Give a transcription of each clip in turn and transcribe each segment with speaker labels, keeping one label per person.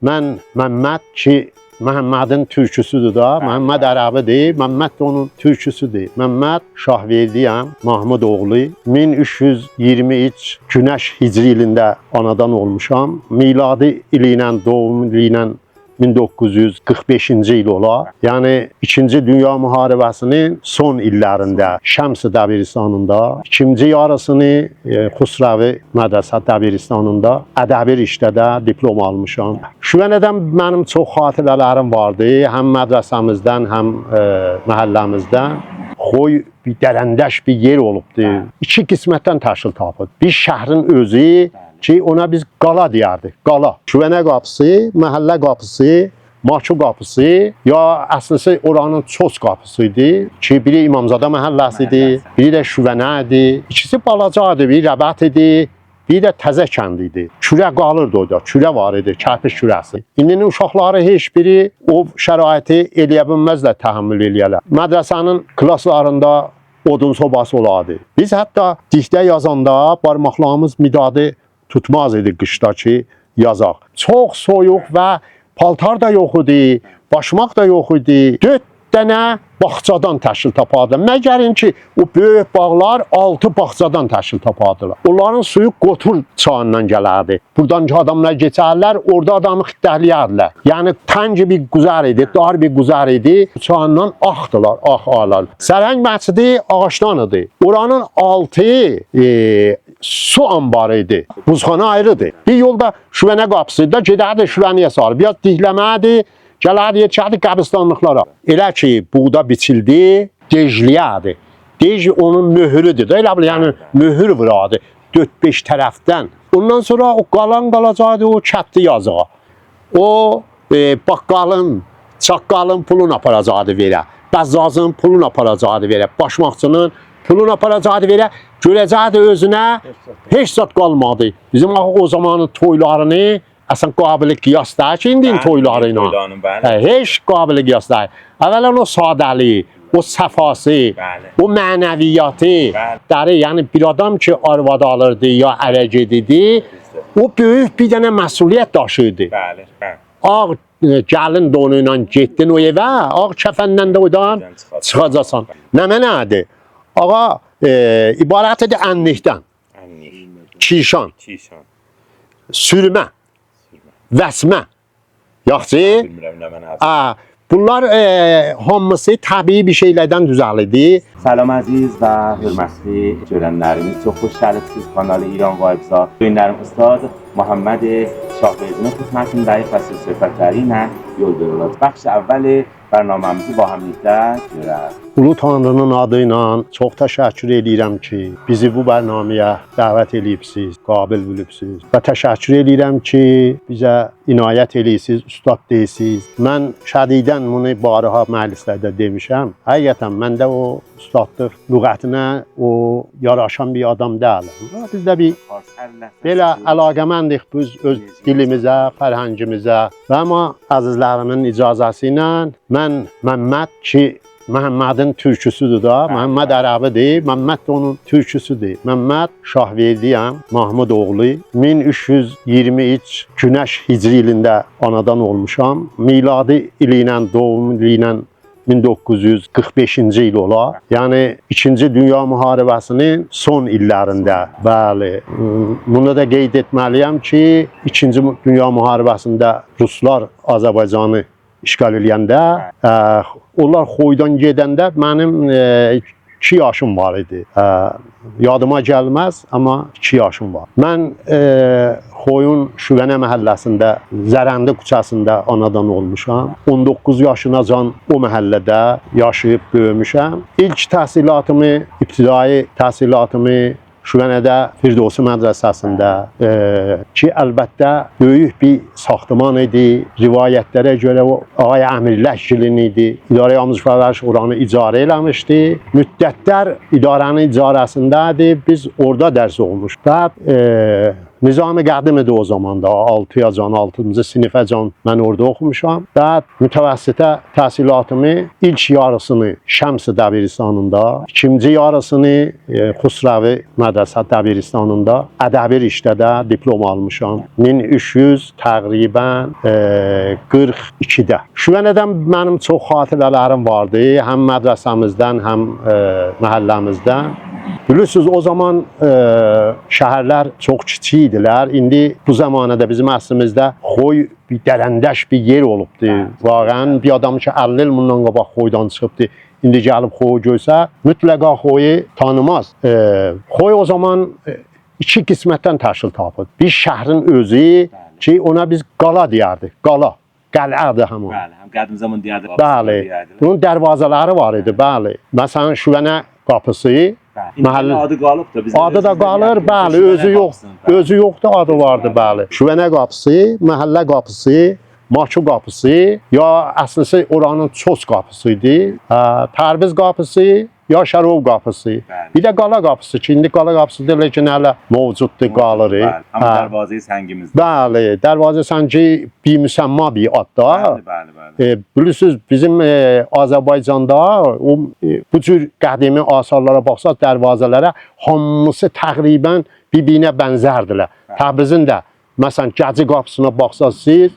Speaker 1: Mən Məmməd ki, Məhəmmədin türküsüdür da, Məhəmməd ərəbidir, Məmməd də onun türküsüdür. Məmməd Şahverdiyəm, Mahmud oğlu. 1323 Günəş Hicri ilində anadan olmuşam. Miladi ili ilə, doğum ili ilə 1945-ci il olar. Yəni 2-ci Dünya Müharibəsinin son illərində Şəms Dəbiristanında, ikinci yarısını Xusravi Mədrəsə Dəbiristanında ədəbi işdə diplom almışam. Şüvənədən mənim çox xatirələrim vardı, həm mədrəsəmizdən, həm məhəlləmizdən. Xoy bir dərəndəş bir yer olubdu. İki qismətdən təşkil tapıb. Bir şəhrin özü ki, ona biz qala deyərdik, qala. Şüvənə qapısı, məhəllə qapısı, Maçu qapısı, ya əslisi oranın Ços qapısıydı ki, biri İmamzadə məhəlləsidir, biri də Şüvənə idi. İkisi balacadır, biri Rəbət idi, biri də Təzə kənd idi. Kürə qalırdı orada, kürə var idi, kərpiç kürəsi. İndinin uşaqları heç biri o şəraiti eləyə bilməzlər, təhəmmül eləyərlər. Mədrəsənin klaslarında odun sobası olardı. Biz hətta diktə yazanda barmaqlarımız midadı tutmaz idi qışda ki, yazaq. Çox soyuq və paltar da yox idi, başmaq da yox idi. 4 dənə bağçadan təşkil tapardı. Məgərin ki, o böyük bağlar 6 bağçadan təşkil tapardılar. Onların suyu Qotur çayından gələrdi. Buradan ki, adamlar geçərlər, orada adamı xittəhləyərdilər. Yəni, təngi bir quzar idi, dar bir quzar idi. Çayından axdılar, ağlar. Sərhəng məscidi ağaçdan idi. Oranın altı su ambarı idi. Buzxana ayrıdır. Bir yolda Şüvənə qapısıydı da gedərdi Şüvəniyə sarı. Biraz dihləmədi, gələrdi, yetişərdi qəbristanlıqlara. Elə ki, buğda biçildi, dejliyədi. Dej onun möhürüdür da, elə bil, yəni möhür vuradı 4-5 tərəfdən. Ondan sonra o qalan qalacaqdı o kəbdi yazığa. O baqqalın, çaqqalın pulunu aparacaqdı verə. Bəzzazın pulunu aparacaqdı verə. Başmaqçının pulunu aparacaqdı verə. Görəcəkdi özünə heç zat qalmadı. Bizim o zamanın toylarını əslən qabili qiyas deyil ki, indinin toyları ilə. Heç qabili qiyas deyil. Əvvələn o sadəli, o səfası, o mənəviyyatı, yəni bir adam ki, arvad alırdı ya ərə gedirdi, o böyük bir dənə məsuliyyət daşıydı. Ağ gəlin donu ilə getdin o evə, ağ kəfəndən də oradan çıxacaqsan. Nə mənədir? Ağa, ibarət edir ənlikdən, kişan, sürmə, vəsmə, yaxşı? Bunlar hamısı təbii bir şeylərdən düzəlidir.
Speaker 2: Salam əziz və hörmətli görənlərimiz, çox xoş gəlibsiniz kanalı İran Vibes-a. Bugünlərim Ustad Muhammed Şahverdinin xidmətindəyik və siz söhbətləri ilə yol veriyoruz. Bəxş əvvəli bərnaməmizi ba həmlikdə görək.
Speaker 1: Ulu Tanrının adı ilə çox təşəkkür edirəm ki, bizi bu bərnaməyə dəvət edibsiniz, qabil bilibsiniz. Və təşəkkür edirəm ki, bizə inayət edirsiniz, ustad deyirsiniz. Mən şədidən bunu barıha məclislərdə demişəm. Həqiqətən məndə o ustadlıq lüğətinə o yaraşan bir adam deyiləm. Biz də bir belə əlaqəməndik biz öz dilimizə, fərhəngimizə. Və amma əzizlərimin icazəsi ilə mən Məmməd ki, Məhəmmədin türküsüdür da, Məhəmməd ərəbidir, Məmməd də onun türküsüdür. Məmməd Şahverdiyəm, Mahmud oğlu. 1323 Günəş Hicri ilində anadan olmuşam. Miladi ili ilə, doğum ili ilə 1945-ci il olar. Yəni 2-ci Dünya Müharibəsinin son illərində. Bəli. Bunu da qeyd etməliyəm ki, 2-ci Dünya Müharibəsində Ruslar Azərbaycanı işgal eləyəndə, onlar Xoydan gedəndə mənim 2 yaşım var idi. Yadıma gəlməz, amma 2 yaşım var. Mən Xoyun Şüvənə məhəlləsində, Zərəndi küçəsində anadan olmuşam. 19 yaşınacan o məhəllədə yaşayıb böyümüşəm. İlk təhsilatımı, ibtidai təhsilatımı Şüvənədə Firdovsi mədrəsəsində ki, əlbəttə böyük bir saxtaman idi. Rivayətlərə görə o Ağay Əmirləşgilin idi. İdarə Yalnız Fərvəriş oranı icarə eləmişdi. Müddətlər idarənin icarəsindədir. Biz orada dərs olmuş. Nizami Qədim idi o zaman da 6-yacan, 6-cı sinifəcan mən orada oxumuşam. Və mütəvəssitə təhsilatımı ilk yarısını Şəms Dəbiristanında, ikinci yarısını Xusravi Mədrəsə Dəbiristanında ədəbi riştədə diplom almışam. 1300 təqribən 42-də. Şüvənədən mənim çox xatirələrim vardı, həm mədrəsəmizdən, həm məhəlləmizdən. Bilirsiniz, o zaman şəhərlər çox kiçik idilər. İndi bu zamanədə bizim əsrimizdə Xoy bir dərəndəş bir yer olubdu. Vaqəən bir adam ki 50 il bundan qabaq Xoydan çıxıbdı, indi gəlib Xoyu görsə, mütləqa Xoyu tanımaz. Xoy o zaman iki qismətdən təşkil tapıb. Bir şəhrin özü ki ona biz qala deyərdik. Qala, qəl'ədir həmin.
Speaker 2: Bəli, həm qədim zaman deyərdik.
Speaker 1: Bəli. Bunun dərvazələri var idi, bəli. Məsələn, Şüvənə qapısı, məhəllə
Speaker 2: adı qalıb da bizim
Speaker 1: adı da qalır, bəli, özü yox. Özü yoxdur, adı vardı, bəli. Şüvənə qapısı, məhəllə qapısı, Maçu qapısı, ya əslisi oranın Ços qapısı idi. Tərviz qapısı, ya Şərov qapısı. Bir də Qala qapısı ki, indi Qala qapısı da lekin hələ mövcuddur, qalır.
Speaker 2: Amma Dərvazə-i Səngimizdə.
Speaker 1: Bəli, Dərvazə Səngi bir müsəmma bir adda.
Speaker 2: Bəli.
Speaker 1: Bilirsiniz, bizim Azərbaycanda bu cür qədimi asarlara baxsaq, dərvazələrə hamısı təqribən bir-birinə bənzərdilər. Təbrizin də məsələn, Gəci qapısına baxsaq siz,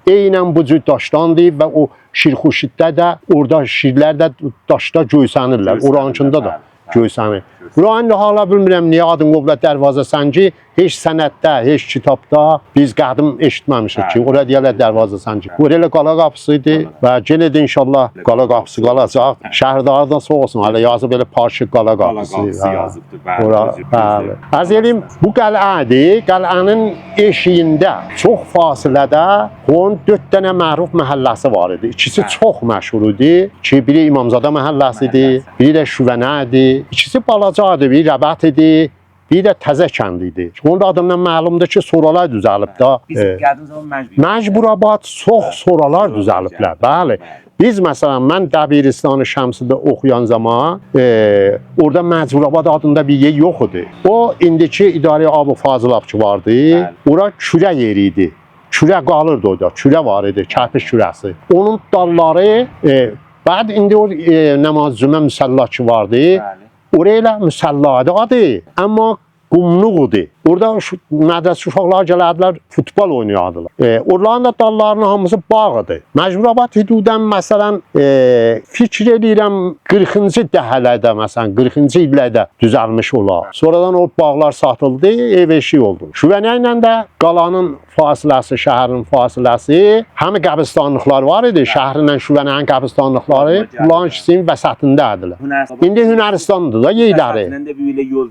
Speaker 1: eynən bu cür daşdandır və o Şirxuşiddə də, orada şirlər də daşda göysənirlər, orankında da göysənir. Buranın da hala bilmirəm, niyə adın qovla Dərvazə Səngi, heç sənətdə, heç kitabda biz qədim eşitməmişik ki, oraya deyərlər Dərvazə Səngi. Oraya Qala qapısı idi və yenə də inşallah Qala qapısı qalacaq. Şəhərdarı da sağ olsun, hələ yazıb elə Parşıq Qala qapısı.
Speaker 2: Yazıbdır, bəli.
Speaker 1: Arz edeyim, bu qəl'ədir. Qəl'ənin eşiyində çox fasilədə onun 4 dənə məruf məhəlləsi var idi. İkisi çox məşhur idi ki, biri İmamzadə məhəlləsi idi, biri də Şüvənə idi. İkisi balaca idi, biri Rəbət idi, bir də Təzə kənd idi. Onun da adından məlumdur ki, soralar düzəlib da. Məcburabad çox soralar düzəliblər. Bəli. Biz məsələn, mən Dəbiristanı Şəmsidə oxuyan zaman orada Məcburabad adında bir yer yox idi. O, indiki İdarə Abu Fazılov ki vardı, ora kürə yeri idi. Kürə qalırdı orada, kürə var idi, kərpiç kürəsi. Onun dalları, bəd indi o Namaz Cümə müsəllah ki vardı, orayla müsəlladı adı, amma qumluqdur. Orada mədrəsə uşaqlar gələdilər, futbol oynayardılar. Oraların da dallarının hamısı bağıdır. Məcburabad hüdudən məsələn, fikir edirəm 40-cı dəhələrdə, məsələn, 40-cı illərdə düzəlmiş olar. Sonradan o bağlar satıldı, ev eşik oldu. Şüvənə ilə də qalanın fasiləsi, şəhərin fasiləsi, həmi qəbristanlıqlar var idi, şəhrinlə Şüvənənin qəbristanlıqları, bunların ikisinin vəsətindədirlər. İndi Hünəristandır da yerləri.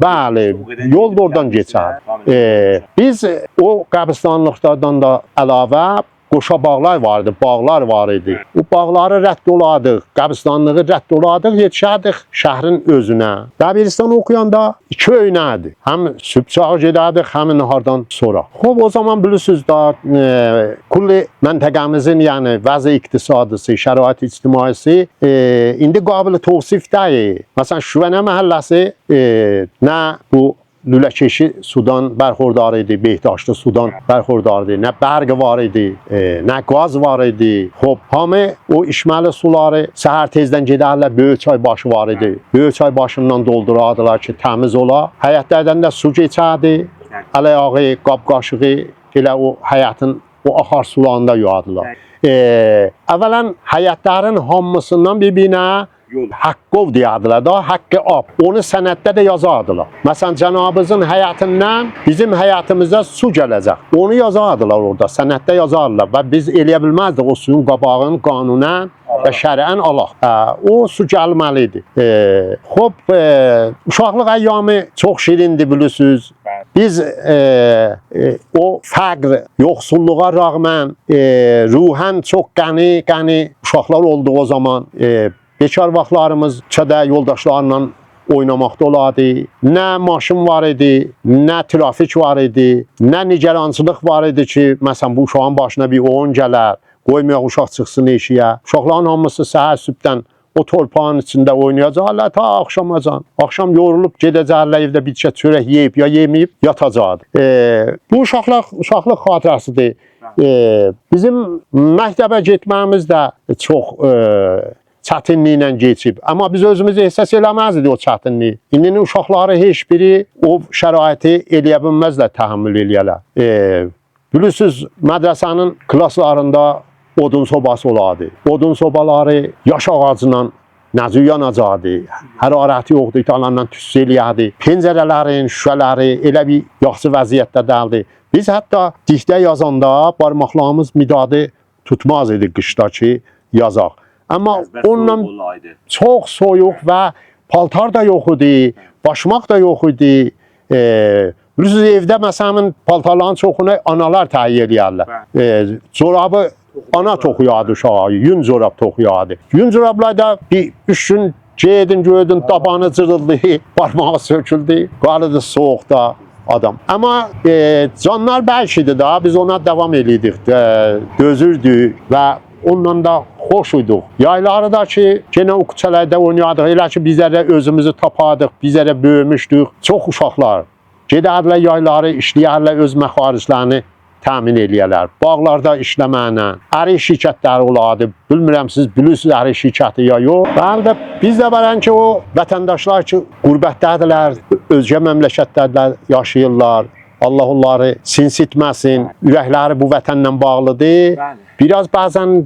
Speaker 1: Bəli, yol da oradan geçər. Biz o qəbristanlıqlardan da əlavə qoşa bağlar var idi, bağlar var idi. O bağları rədd oladıq, qəbristanlığı rədd oladıq, yetişərdik şəhrin özünə. Dəbiristan oxuyanda iki öynədir. Həm sübh çağı gedərdik, həm nahardan sonra. Xob, o zaman bilirsiniz da, kulli məntəqəmizin, yəni vəzi iqtisadisi, şərait ictimaisi indi qabil tavsif deyil. Məsələn, Şüvənə məhəlləsi nə bu Lüləkeşi sudan bərxurdar idi, Behdaşlı sudan bərxurdar idi, nə bərq var idi, nə qaz var idi. Xob, hamı o içməli suları səhər tezdən gedərlər, böyük çay başı var idi. Böyük çay başından doldurardılar ki, təmiz ola. Həyətlərdən də su keçərdi, əl-ayağı, qab-qaşığı elə o həyətin o axar sularında yuardılar. Əvvələn həyətlərin hamısından bir-birinə Haqqov deyərdilər da, haqqı ab. Onu sənətdə də yazardılar. Məsələn, Cənabımızın həyətindən bizim həyətimizə su gələcək. Onu yazardılar orada, sənətdə yazardılar və biz eləyə bilməzdik o suyun qabağını qanunən və şərən alaq. O su gəlməlidir. Xob, uşaqlıq əyyamı çox şirindir, bilirsiniz. Biz o fəqr, yoxsulluğa rağmen ruhən çox qəni uşaqlar oldu o zaman. Bekar vaxtlarımız çədə yoldaşlarla oynamaqda olardı. Nə maşın var idi, nə trafik var idi, nə nigerançılıq var idi ki, məsələn, bu uşağın başına bir oyun gələr, qoymayaq uşaq çıxsın eşiyə. Uşaqların hamısı səhər sübdən o torpağın içində oynayacaqlar ta axşamacan. Axşam yorulub gedəcəklər evdə bir çə çörək yeyib ya yeməyib yatacaqdı. Bu uşaqlıq xatirəsidir. Bizim məktəbə getməyimiz də çox çətinliklə keçib. Amma biz özümüz ehsas eləməzdik o çətinliyi. İndinin uşaqları heç biri o şəraiti eləyə bilməzlər, təhammül eləyərlər. Bilirsiniz, mədrəsənin klaslarında odun sobası olardı. Odun sobaları yaş ağacından nəzü yanacaqdı. Hərarəti yoxdur, italandan tüs eləyərdi. Pəncərələrin, şüşələri elə bir yaxşı vəziyyətdə dəldi. Biz hətta diktə yazanda barmaqlarımız midadı tutmaz idi qışda ki, yazaq. Amma onunla çox soyuq və paltar da yox idi, başmaq da yox idi. Bilirsiniz, evdə məsələn paltarların çoxunu analar təyin eləyərlər. Corabı ana toxuyardı uşağa, yün corab toxuyardı. Yün corablar da bir 3 gün gedin, gördün, tabanı cırıldı, barmağı söküldü, qalıdı soğuqda adam. Amma canlar bəlkidir da, biz ona devam edirdik, dözürdük və onunla da xoş idik. Yayları da ki, yenə o küçələrdə oynayardıq, elə ki bizə də özümüzü tapardıq, bizə də böyümüşdük. Çox uşaqlar gedərlər yayları, işləyərlər, öz məxariclərini təmin eləyərlər. Bağlarda işləməklə, ərik şirkətləri olardı. Bilmirəm, siz bilirsiniz ərik şirkəti ya yox. Bəli də biz də bilən ki, o vətəndaşlar ki, qürbətdədirlər, özgə məmləkətlərdə yaşayırlar. Allah onları sinsitməsin, ürəkləri bu vətənlə bağlıdır. Biraz bəzən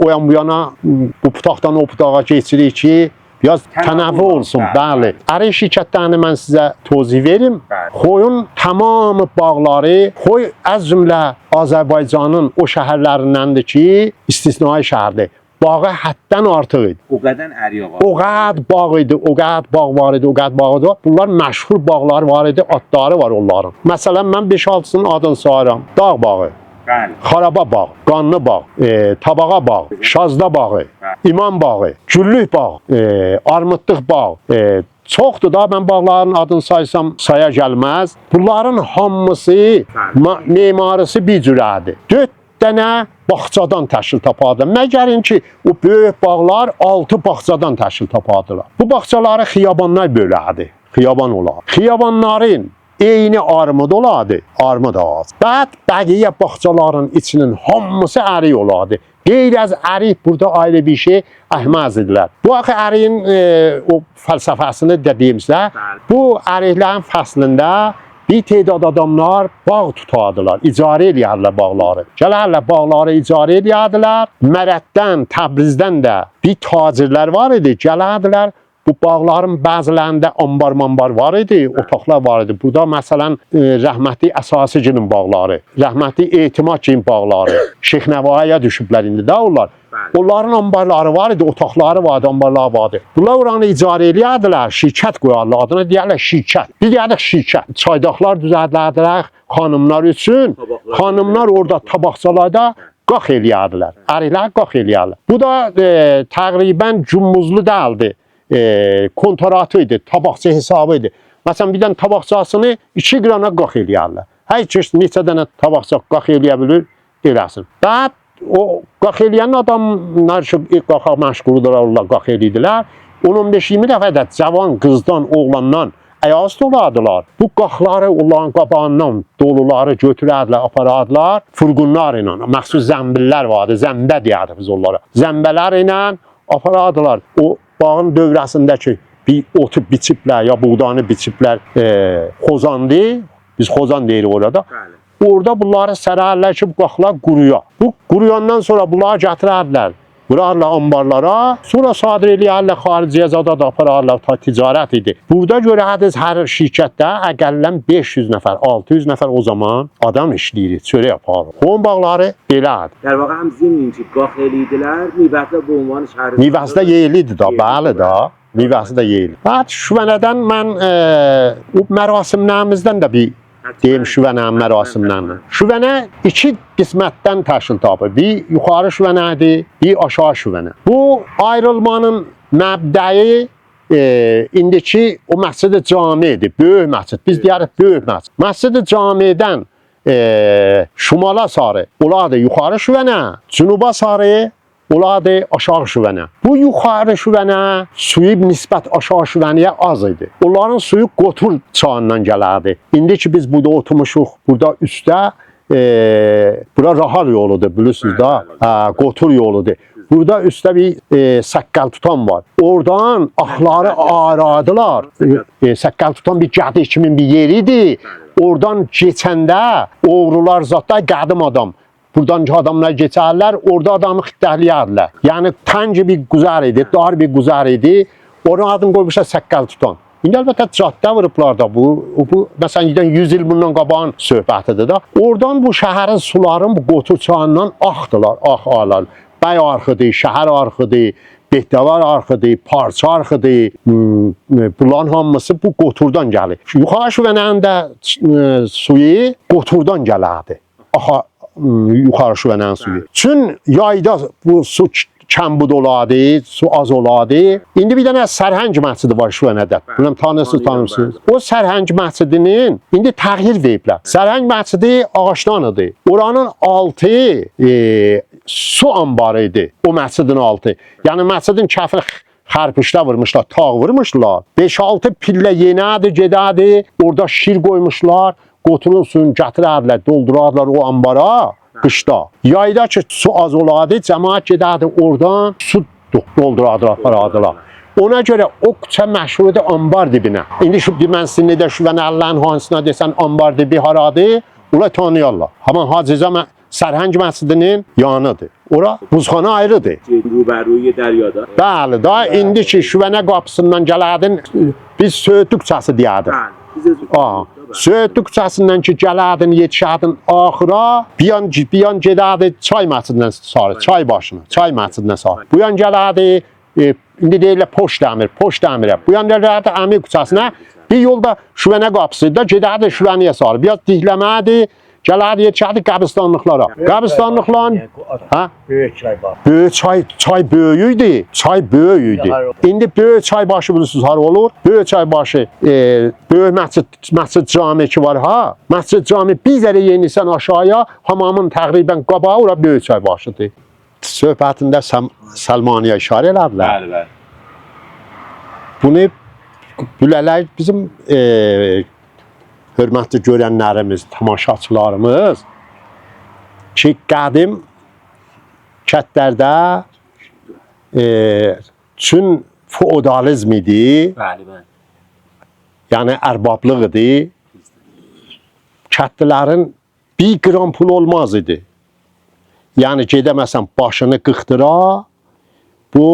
Speaker 1: o yan bu yana, bu putaqdan o putağa keçirik ki, biraz tənəvvü olsun, bəli. Ərik şirkətlərini mən sizə tozih verim. Xoyun tamamı bağları, Xoy az cümlə Azərbaycanın o şəhərlərindəndir ki, istisnai şəhərdir. Bağı həddən artıq idi.
Speaker 2: O qədər əriyə var.
Speaker 1: O qədər bağ idi, o qədər bağ var idi, o qədər bağ idi. Bunlar məşhur bağlar var idi, adları var onların. Məsələn, mən 5-6-sının adını sayıram. Dağ bağı, Xaraba bağ, Qanlı bağ, Tabağa bağ, Şazda bağı, İmam bağı, Güllük bağ, Armudluq bağ. Çoxdur da, mən bağların adını saysam saya gəlməz. Bunların hamısı memarisi bir cürədir. 4 dənə bağçadan təşkil tapardı. Məgərin ki, o böyük bağlar 6 bağçadan təşkil tapardılar. Bu bağçaları xiyabanlar bölərdi, xiyaban olar. Xiyabanların eyni armud olardı, armud ağac. Bəqiyə bağçaların içinin hamısı ərik olardı. Qeyri az ərik burada ayrı bir şey əhməzdilər. Bu axı əriyin o fəlsəfəsini dediyimizdə, bu əriklərin fəslində bir tədad adamlar bağ tutardılar, icarə eləyərlər bağları. Gələrlər bağları icarə eləyərdilər. Mərəddən, Təbrizdən də bir tacirlər var idi, gələrdilər. Bu bağların bəzilərində ambar-mambar var idi, otaqlar var idi. Burada məsələn rəhmətli Əsasıgilin bağları, rəhmətli Etimad-gilin bağları, Şeyx Nəvaiyə düşüblər indi də onlar. Onların ambarları var idi, otaqları vardı, ambarları vardı. Bunlar oranı icarə eləyərdilər, şirkət qoyarlar, adına deyərlər şirkət. Biz deyərdik şirkət. Çaydaqlar düzəldərdilər xanımlar üçün. Xanımlar orada tabaqçalarda qax eləyərdilər, əriklər qax eləyərlər. Bu da təqribən cümmuzlu dəldi. Kontratı idi, tabaqçı hesabı idi. Məsələn, bir dənə tabaqçasını 2 qrana qax eləyərlər. Hər kəs neçə dənə tabaqça qax eləyə bilir, eləsin. Daha o qax eləyən adamlar ki, qaxa məşğuludur, onlar qax eləyirdilər. 10-15-20 dəfə də cavan qızdan, oğlandan əyaz dolardılar. Bu qaxları onların qabağından doluları götürərdilər, aparardılar. Furqunlar ilə, məxsus zəmbillər vardı, zəmbə deyərdik biz onlara. Zəmbələr ilə aparardılar. O bağın dövrəsindəki bir otu biçiblər, ya buğdanı biçiblər, xozandı, biz xozan deyirik orada. Orada bunları sərərlər ki, bu qaxlar quruya. Bu quruyandan sonra bunları gətirərlər, vurarlar ambarlara, sonra sadir eləyərlər, xariciyə zada da apararlar, ta ticarət idi. Burada görərdiniz, hər şirkətdə əqəllən 500 nəfər, 600 nəfər o zaman adam işləyir, çörək yapar. Xoyun bağları belədir.
Speaker 2: در واقع هم زمین ki qax eləyirdilər, mivəzdə bu ünvanı şəhərin.
Speaker 1: Mivəzdə yeyildi da, bəli da. Mivəzdə yeyildi. Bəli, Şüvənədən mən o mərasimlərimizdən də bir deyim Şüvənənin mərasimlərindən. Şüvənə 2 qismətdən təşkil tapır. Bir yuxarı şüvənədir, bir aşağı şüvənə. Bu ayrılmanın məbdəyi indiki o məscid-i camidir, böyük məscid. Biz deyirik böyük məscid. Məscid-i camidən şimala sarı olardı yuxarı şüvənə, cünuba sarı Oladı aşağı şüvənə. Bu yuxarı şüvənə suyu nisbət aşağı şüvənəyə az idi. Onların suyu Qotur çayından gələrdi. İndi ki biz burada oturmuşuq, burada üstdə bura Rahal yoludur bilirsiniz da, Qotur yoludur. Burada üstdə bir səqqəl tutan var. Oradan axları aradılar. Səqqəl tutan bir gədi kimin bir yeridir. Oradan keçəndə oğrular zatda qədim adam. Buradan adamlar geçerler, orada adamı xittəhləyərlər. Yəni tənc bir güzar idi, dar bir güzar idi. Onun adını qoymuşlar Səqqəl tutan. İndi əlbəttə caddə vurublar da bu məsələn 100 il bundan qabağın söhbətidir da. Oradan bu şəhərin suların bu Qotur çayından axdılar, ağalar. Bəy arxıdır, şəhər arxıdır, Behtəvar arxıdır, Parça arxıdır. Bunların hamısı bu Qoturdan gəlir. Yuxarı şüvənənin də suyu Qoturdan gələrdi. Yuxarı şüvənənin suyu. Çün yayda bu su kəmbud oladı, su az oladı. İndi bir dənə Sərhəng məscidi var şüvənədə. Bilməm tanımırsınız. O Sərhəng məscidinin indi təğyir veriblər. Sərhəng məscidi ağaçdan idi. Oranın altı su ambarı idi. O məscidin altı. Yəni məscidin kəfir xərpişdə vurmuşlar, tağ vurmuşlar. 5-6 pillə yenədir, gedədir. Orada şir qoymuşlar. Qoturun suyunu gətirərlər, doldurarlar o ambara qışda. Yayda ki su az oladı, cəmaət gedərdi oradan su doldurardılar, aparadılar. Ona görə o küçə məşhurdur ambar dibinə. İndi şu mən sizin də şüvənəllərin hansına desən ambar dibi haradır, ora tanıyarlar. Həmin Hacıca Sərhəng məscidinin yanıdır. Ora buzxana ayrıdır.
Speaker 2: Rubəruy dəryada.
Speaker 1: Bəli, da indi ki şüvənə qapısından gələrdin, biz Söğütlü küçəsi deyərdik. Söğütlü küçəsindən ki gələrdin, yetişərdin axıra, bir yan gedərdi çay məscidindən sarı, çay başına, çay məscidindən sarı. Bu yan gələrdi, indi deyirlər Poçt Dəmirə. Bu yan gələrdi Əmir küçəsinə, bir yolda şüvənə qapısı da gedərdi şüvəniyə sarı. Biraz dihləmədi, gələrdi yetişərdi qəbristanlıqlara. Qəbristanlıqların
Speaker 3: Böyük çay var.
Speaker 1: Böyük çay böyüydü. Çay böyüydü. İndi böyük çay başı bilirsiniz hara olur? Böyük çay başı böyük məscid cami ki var ha. Məscid cami bir zərə yenisən aşağıya, hamamın təqribən qabağı ora böyük çay başıdır. Söhbətində Səlmaniyə işarə elədilər.
Speaker 2: Bəli, bəli.
Speaker 1: Bunu bilələr bizim hörmətli görənlərimiz, tamaşaçılarımız ki qədim kətlərdə çün feodalizm idi,
Speaker 2: Bəli, bəli.
Speaker 1: yəni ərbablıq idi. Kətlilərin bir gram pul olmaz idi. Yəni gedəməsən başını qıxdıra, bu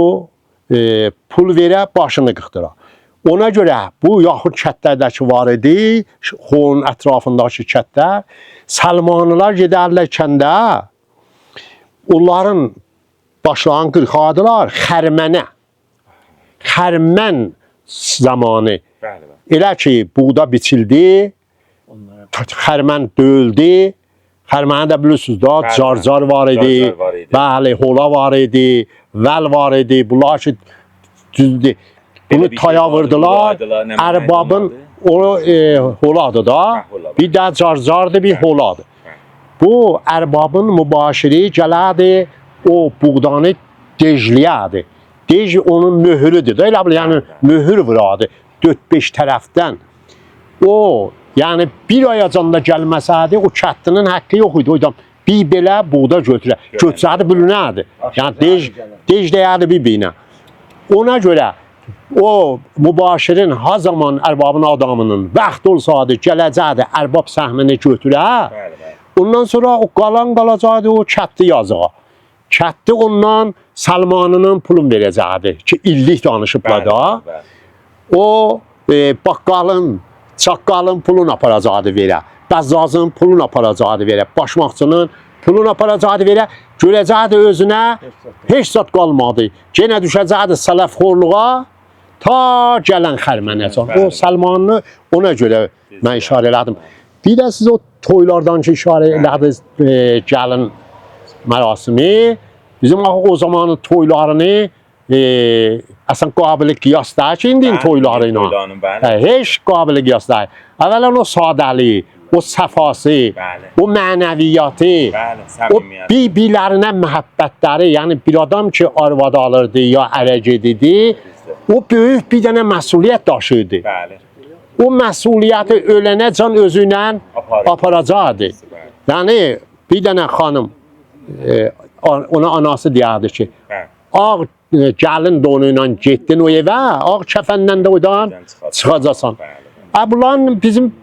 Speaker 1: pul verə, başını qıxdıra. Ona görə bu yaxud kətlərdəki var idi, Xonun ətrafındakı kətlər, Səlmanlılar gedərlər kəndə, onların başlarını qırxadılar xərmənə. Xərmən zamanı.
Speaker 2: Bəli, bəli.
Speaker 1: Elə ki, buğda biçildi, xərmən döyüldü. Xərməni də bilirsiniz da, carcar var idi, bəli, hola var idi, vəl var idi. Bunlar ki, düzdür. Bunu taya vurdular, ərbabın holadır da, bir də carcardır, bir holadır. Bu ərbabın mübaşiri gələrdi, o buğdanı dejliyədi. Dej onun möhürüdür da, elə bil, yəni möhür vuradı 4-5 tərəfdən. O, yəni bir ayacanda gəlməsədi, o kətlinin haqqı yox idi. Oydan bir belə buğda götürə. Götürsədi bölünərdi. Yəni dej deyərdi bir binə. Ona görə o mübaşirin ha zaman ərbabın adamının vaxt olsaydı gələcəkdi, ərbab səhmini götürə. Ondan sonra o qalan qalacaqdı o kətli yazığa. Kətli ondan Səlmanının pulun verəcəkdi ki, illik danışıblar da. O baqqalın, çaqqalın pulunu aparacaqdı verə. Bəzzazın pulunu aparacaqdı verə. Başmaqçının pulunu aparacaqdı verə. Görəcəkdi özünə heç zat qalmadı. Yenə düşəcəkdi sələfxorluğa. Ta gələn xərmənəcən. O Səlmanını ona görə mən işarə elədim. Bir də siz o toylardan ki işarə elədiniz gəlin mərasimi. Bizim o zamanın toylarını əslən qabili qiyas deyil ki, indinin toyları ilə. Heç qabili qiyas deyil. Əvvələn o sadəli, o səfası,
Speaker 2: Bəli.
Speaker 1: o mənəviyyatı,
Speaker 2: Bəli,
Speaker 1: o
Speaker 2: səmimiyyət.
Speaker 1: bir-birlərinə məhəbbətləri, yəni bir adam ki, arvad alırdı ya ərə gedirdi, o böyük bir dənə məsuliyyət daşıydı.
Speaker 2: Bəli.
Speaker 1: O məsuliyyəti ölənəcən özü ilə aparacaqdı. Yəni bir dənə xanım ona anası deyərdi ki,
Speaker 2: Bəli.
Speaker 1: ağ gəlin donu ilə getdin o evə, ağ kəfəndən də oradan çıxacaqsan. Bunların bizim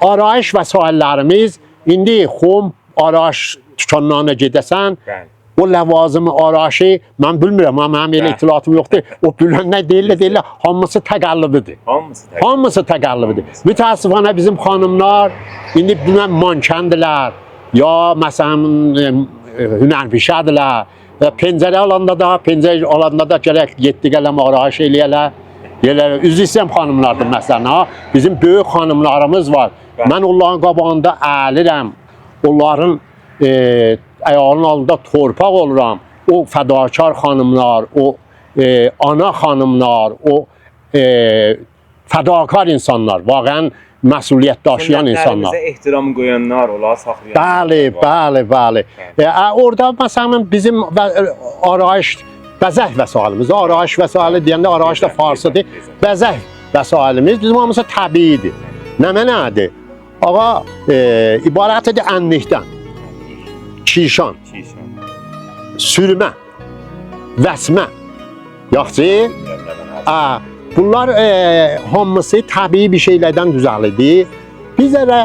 Speaker 1: arayış vəsaitlərimiz indi xum arayış dükanlarına gedəsən,
Speaker 2: Bəli.
Speaker 1: o ləvazımı arayışı mən bilmirəm, mənim elə ittilatım yoxdur. O bilənlər deyirlər, hamısı təqəllibidir.
Speaker 2: Hamısı təqəllüb.
Speaker 1: Hamısı təqəllibidir. Mütəəssifانه bizim xanımlar indi bilməm mankəndilər, ya məsələn hünərpişədirlər. Pəncərə alanda da gərək 7 qələm arayış eləyərlər. Üzr istəyirəm xanımlardır məsələn. Bizim böyük xanımlarımız var. Mən onların qabağında əyilirəm. Onların ayağının altında torpaq oluram. O fədakar xanımlar, o ana xanımlar, o fədakar insanlar, vaqəən məsuliyyət daşıyan insanlar.
Speaker 2: Sünnətlərimizə ehtiram qoyanlar, olar saxlayan.
Speaker 1: Bəli. Orada məsələn bizim arayış bəzək vəsaitimiz, arayış vəsaiti deyəndə arayış da farsıdır. Bəzək vəsaitimiz bizim hamısı təbiidir. Nə mənədir? Ağa ibarətdir ənlikdən. Kişan, sürmə, vəsmə. Yaxşı? Bunlar hamısı təbii bir şeylərdən düzəlidir. Bizlərə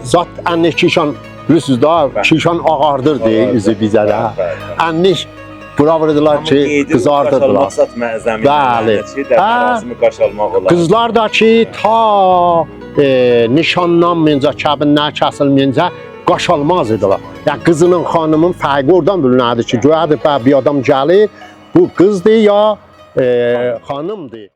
Speaker 1: zat ənlik kişan bilirsiniz da, kişan ağardırdı üzü bizlərə. Ənlik bura vurdular ki, qızardırdılar. Bəli. Qızlar da ki, ta nişanlanmayınca, kəbinlər kəsilməyincə qaş almaz idilər. Yəni qızının, xanımın fərqi oradan bilinərdi ki, görərdi bir adam gəlir, bu qızdır ya xanımdır.